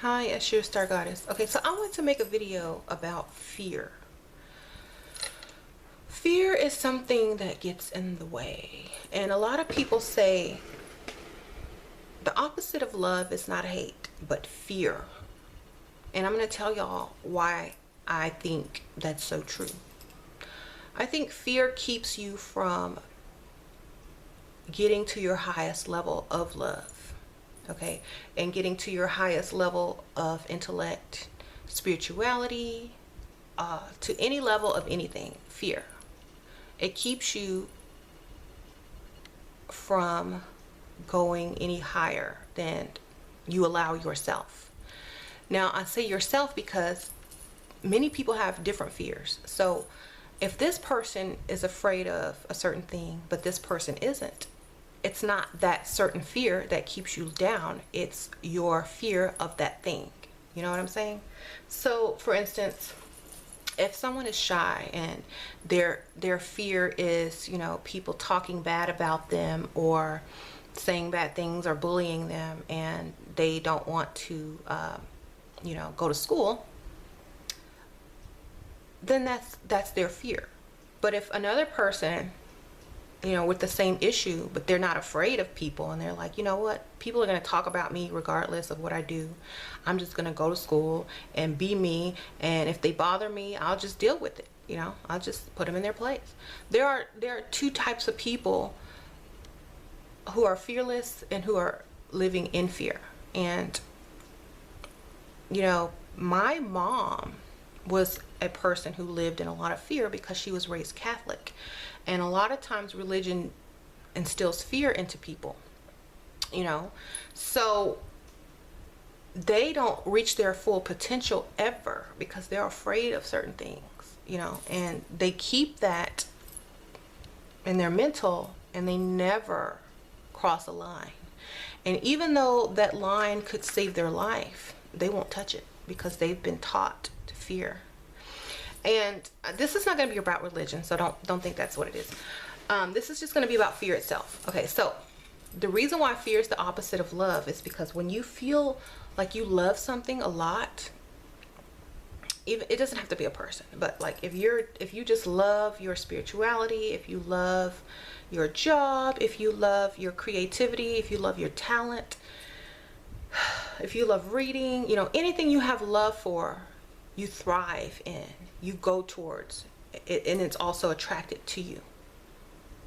Hi, it's your Star Goddess. Okay, so I want to make a video about fear. Fear is something that gets in the way. And a lot of people say the opposite of love is not hate, but fear. And I'm going to tell y'all why I think that's so true. I think fear keeps you from getting to your highest level of love, okay, and getting to your highest level of intellect, spirituality, to any level of anything. Fear, it keeps you from going any higher than you allow yourself. Now I say yourself because many people have different fears. So if this person is afraid of a certain thing but this person isn't, it's not that certain fear that keeps you down, it's your fear of that thing. You know what I'm saying? So for instance, if someone is shy and their fear is, you know, people talking bad about them or saying bad things or bullying them, and they don't want to you know, go to school, then that's their fear. But if another person, you know, with the same issue, but they're not afraid of people, and they're like, you know what, people are going to talk about me regardless of what I do, I'm just going to go to school and be me, and if they bother me, I'll just deal with it, you know, I'll just put them in their place. There are two types of people who are fearless and who are living in fear. And you know, my mom was a person who lived in a lot of fear because she was raised Catholic. And a lot of times religion instills fear into people, you know, so they don't reach their full potential ever because they're afraid of certain things, you know, and they keep that in their mental and they never cross a line. And even though that line could save their life, they won't touch it because they've been taught to fear. And this is not going to be about religion, so don't think that's what it is. This is just going to be about fear itself. Okay, so the reason why fear is the opposite of love is because when you feel like you love something a lot, even, it doesn't have to be a person, but like if you just love your spirituality, if you love your job, if you love your creativity, if you love your talent, if you love reading, you know, anything you have love for, you thrive in, you go towards it, and it's also attracted to you,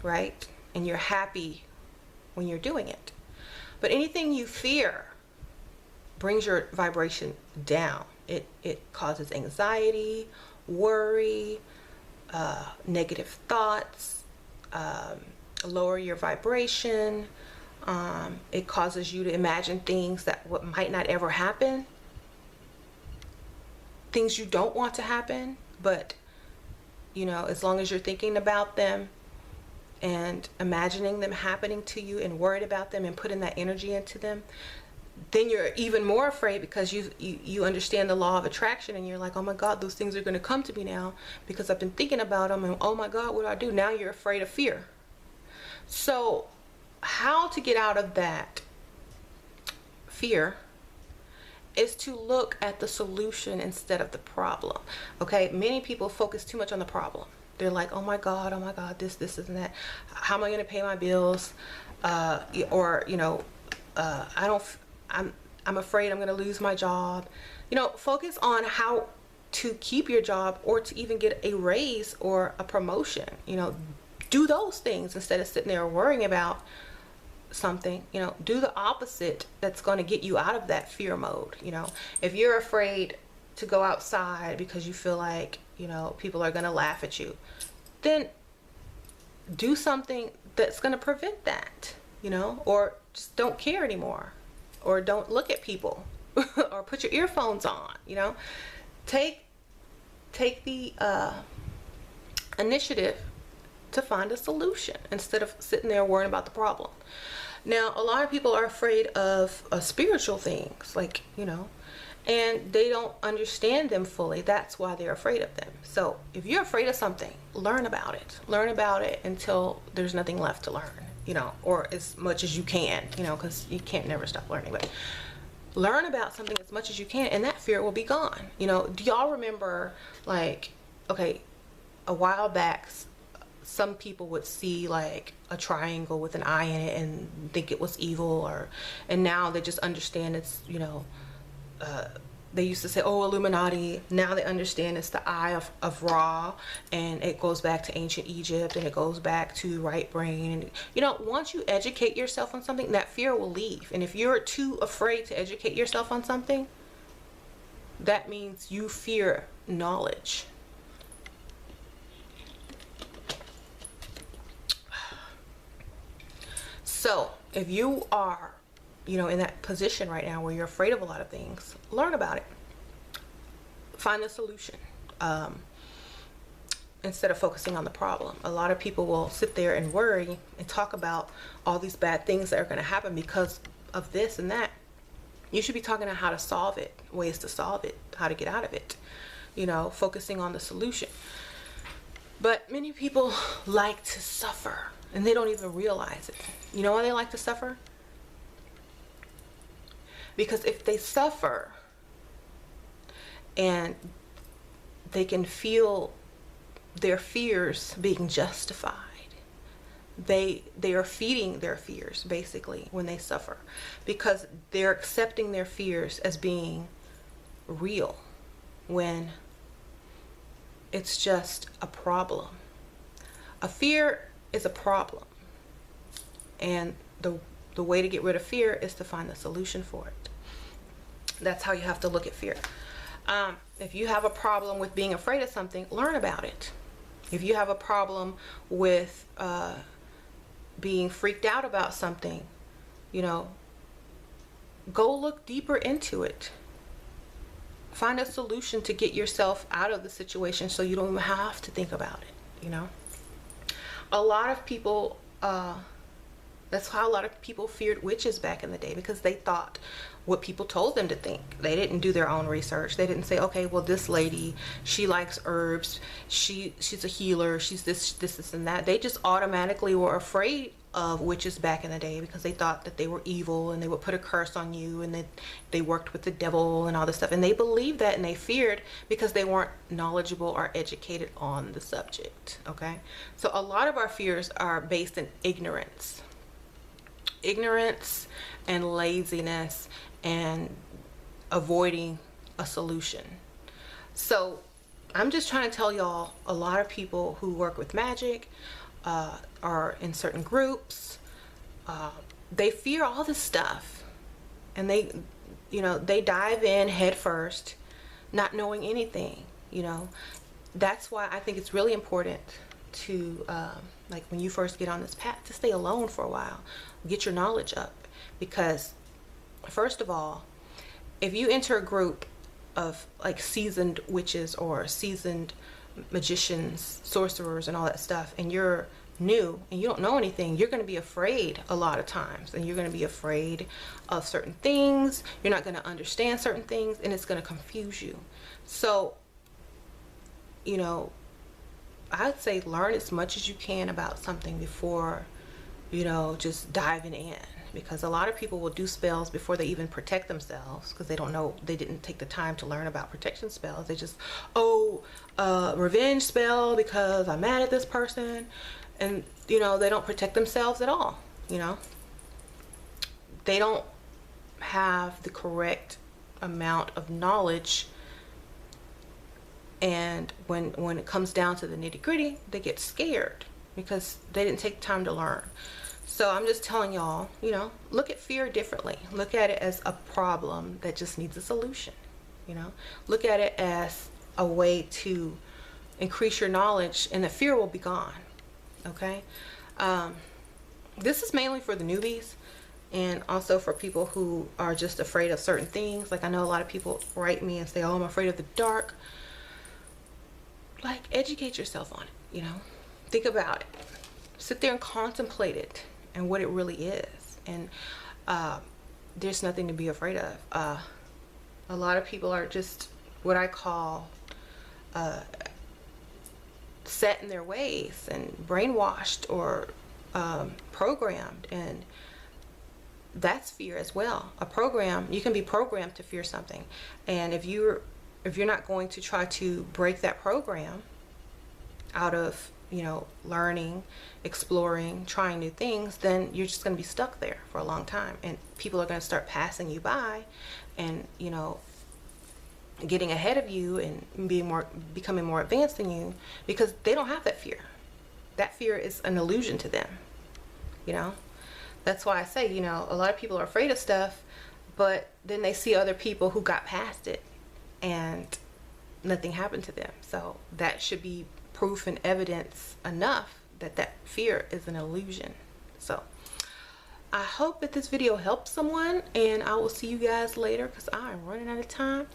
right? And you're happy when you're doing it. But anything you fear brings your vibration down. It causes anxiety, worry, negative thoughts, lower your vibration. It causes you to imagine things that what might not ever happen, things you don't want to happen, but you know, as long as you're thinking about them and imagining them happening to you and worried about them and putting that energy into them, then you're even more afraid because you understand the law of attraction, and you're like, oh my God, those things are going to come to me now because I've been thinking about them, and oh my God, what do I do? Now you're afraid of fear. So how to get out of that fear is to look at the solution instead of the problem. Okay, many people focus too much on the problem. They're like, oh my God, this and that. How am I going to pay my bills? Or you know, I'm afraid I'm going to lose my job. You know, focus on how to keep your job or to even get a raise or a promotion. You know, do those things instead of sitting there worrying about something. You know, do the opposite that's going to get you out of that fear mode. You know, if you're afraid to go outside because you feel like, you know, people are going to laugh at you, then do something that's going to prevent that, you know, or just don't care anymore, or don't look at people or put your earphones on. You know, take the initiative to find a solution instead of sitting there worrying about the problem. Now, a lot of people are afraid of spiritual things, like, you know, and they don't understand them fully. That's why they're afraid of them. So if you're afraid of something, learn about it until there's nothing left to learn, you know, or as much as you can, you know, because you can't never stop learning. But learn about something as much as you can, and that fear will be gone. You know, do y'all remember, like, okay, a while back, some people would see like a triangle with an eye in it and think it was evil, or, and now they just understand it's, you know, they used to say, oh, Illuminati. Now they understand it's the eye of Ra, and it goes back to ancient Egypt, and it goes back to right brain. And, you know, once you educate yourself on something, that fear will leave. And if you're too afraid to educate yourself on something, that means you fear knowledge. So if you are, you know, in that position right now where you're afraid of a lot of things, learn about it. Find the solution. Instead of focusing on the problem. A lot of people will sit there and worry and talk about all these bad things that are going to happen because of this and that. You should be talking about how to solve it, ways to solve it, how to get out of it, you know, focusing on the solution. But many people like to suffer, and they don't even realize it. You know why they like to suffer? Because if they suffer and they can feel their fears being justified, they are feeding their fears basically when they suffer, because they're accepting their fears as being real when it's just a problem. A fear is a problem, and the way to get rid of fear is to find the solution for it. That's how you have to look at fear. If you have a problem with being afraid of something, learn about it. If you have a problem with being freaked out about something, you know, go look deeper into it. Find a solution to get yourself out of the situation so you don't even have to think about it, you know. A lot of people, that's how a lot of people feared witches back in the day, because they thought what people told them to think. They didn't do their own research. They didn't say, okay, well, this lady, she likes herbs, she's a healer, she's this and that. They just automatically were afraid of witches back in the day because they thought that they were evil and they would put a curse on you, and they worked with the devil and all this stuff. And they believed that, and they feared because they weren't knowledgeable or educated on the subject, okay? So a lot of our fears are based in ignorance and laziness and avoiding a solution. So I'm just trying to tell y'all, a lot of people who work with magic are in certain groups, they fear all this stuff, and they, you know, they dive in head first, not knowing anything, you know. That's why I think it's really important to, like when you first get on this path, to stay alone for a while, get your knowledge up. Because first of all, if you enter a group of like seasoned witches or seasoned magicians, sorcerers and all that stuff, and you're new and you don't know anything, you're going to be afraid a lot of times, and you're going to be afraid of certain things. You're not going to understand certain things, and it's going to confuse you. So, you know, I'd say learn as much as you can about something before, you know, just diving in. Because a lot of people will do spells before they even protect themselves, because they don't know, they didn't take the time to learn about protection spells. They just, revenge spell because I'm mad at this person. And, you know, they don't protect themselves at all, you know. They don't have the correct amount of knowledge, and when it comes down to the nitty-gritty, they get scared because they didn't take time to learn. So I'm just telling y'all, you know, look at fear differently. Look at it as a problem that just needs a solution, you know. Look at it as a way to increase your knowledge, and the fear will be gone, okay? This is mainly for the newbies, and also for people who are just afraid of certain things. Like, I know a lot of people write me and say, oh, I'm afraid of the dark. Like, educate yourself on it, you know. Think about it. Sit there and contemplate it and what it really is. And there's nothing to be afraid of. A lot of people are just what I call set in their ways and brainwashed or programmed, and that's fear as well. A program, you can be programmed to fear something, and if you're not going to try to break that program out of, you know, learning, exploring, trying new things, then you're just going to be stuck there for a long time, and people are going to start passing you by and, you know, getting ahead of you and becoming more advanced than you, because they don't have that fear. That fear is an illusion to them, you know. That's why I say, you know, a lot of people are afraid of stuff, but then they see other people who got past it and nothing happened to them. So that should be proof and evidence enough that that fear is an illusion. So I hope that this video helps someone, and I will see you guys later because I'm running out of time,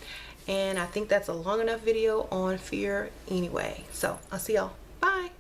and I think that's a long enough video on fear anyway. So I'll see y'all. Bye.